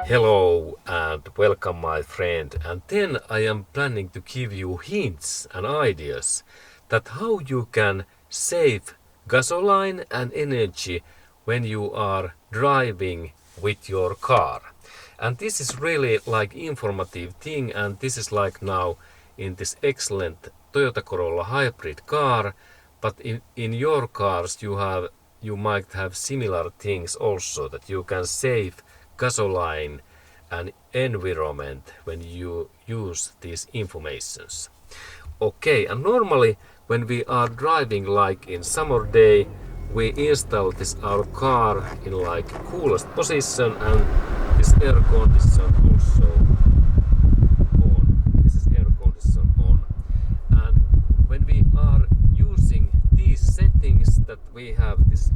Hello and welcome my friend, and then I am planning to give you hints and ideas that how you can save gasoline and energy when you are driving with your car. And this is really like informative thing, and this is like now in this excellent Toyota Corolla hybrid car, but in your cars you might have similar things also, that you can save gasoline and environment when you use these informations. Okay, and normally when we are driving like in summer day, we install this our car in like coolest position, and this air condition also on. This is air condition on. And when we are using these settings, that we have this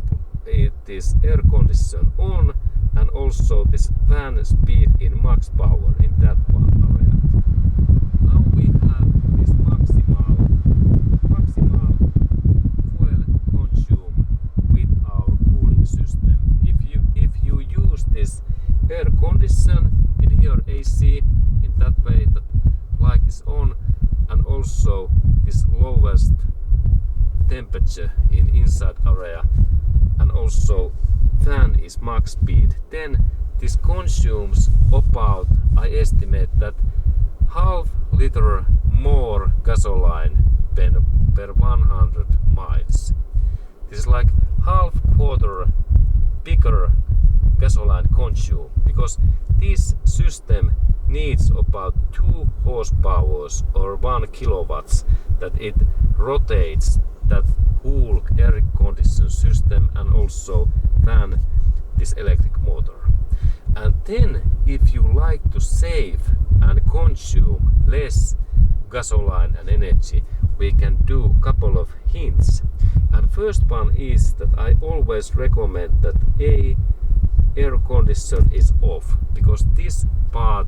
air condition on, and also this fan speed in max power in that area. Now we have this maximal fuel consume with our cooling system. If you use this air condition in here AC in that way, that light is on, and also this lowest temperature in inside area, and also fan is max speed, then this consumes about, I estimate that half liter more gasoline per 100 miles. This is like half quarter bigger gasoline consume, because this system needs about 2 horsepower or 1 kilowatts that it rotates that whole air condition system, and also fan this electric motor. And then if you like to save and consume less gasoline and energy, we can do a couple of hints. And first one is that I always recommend that air condition is off, because this part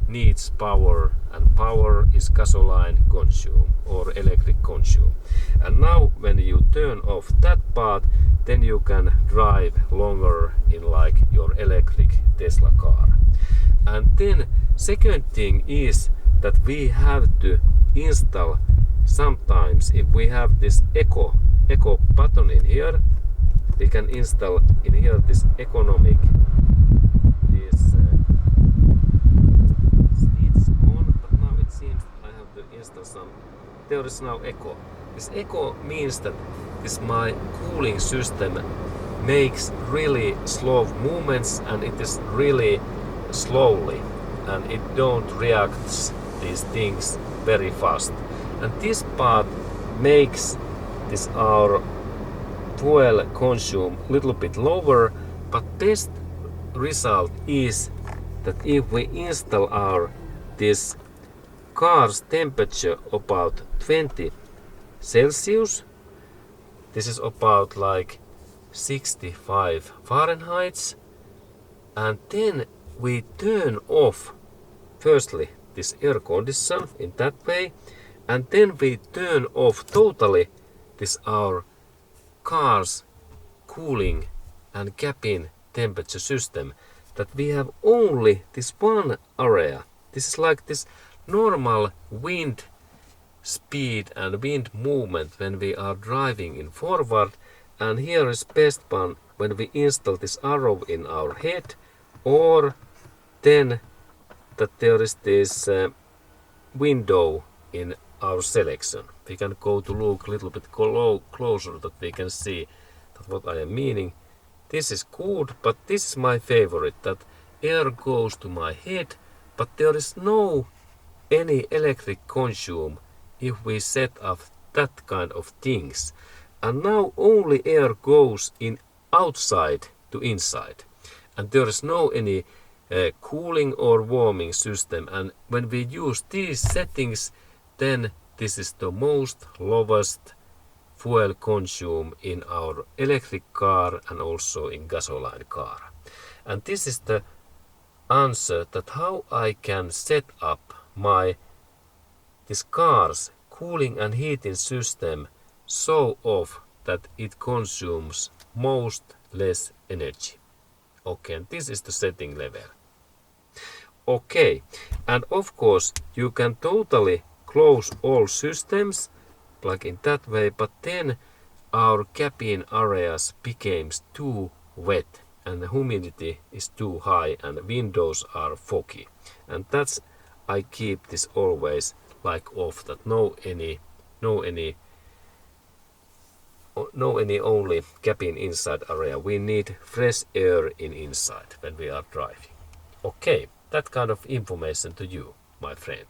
needs power, and power is gasoline consume or electric consume. And now when you turn off that part, then you can drive longer in like your electric Tesla car. And then second thing is that we have to install sometimes, if we have this eco button in here, we can install in here this economic, this it's on, but now it seems I have to install some. There is now eco. This eco means that this my cooling system makes really slow movements, and it is really slowly, and it don't react these things very fast. And this part makes this our fuel consume little bit lower, but best result is that if we install our this car's temperature about 20 Celsius, this is about like 65 Fahrenheit, and then we turn off firstly this air condition in that way, and then we turn off totally this our car's cooling and cabin temperature system, that we have only this one area. This is like this normal wind speed and wind movement when we are driving in forward, and here is best one when we install this arrow in our head, or then that there is this window in our selection. We can go to look a little bit closer, that we can see that what I am meaning. This is good, but this is my favorite, that air goes to my head, but there is no any electric consume if we set up that kind of things. And now only air goes in outside to inside, and there is no any cooling or warming system. And when we use these settings, then this is the most lowest fuel consume in our electric car and also in gasoline car. And this is the answer that how I can set up my this car's cooling and heating system so off that it consumes most less energy. Okay, and this is the setting level. Okay, and of course you can totally close all systems like in that way, but then our cabin areas becomes too wet and the humidity is too high and windows are foggy. And that's I keep this always like off, that no any only cabin inside area. We need fresh air in inside when we are driving. Okay, that kind of information to you, my friend.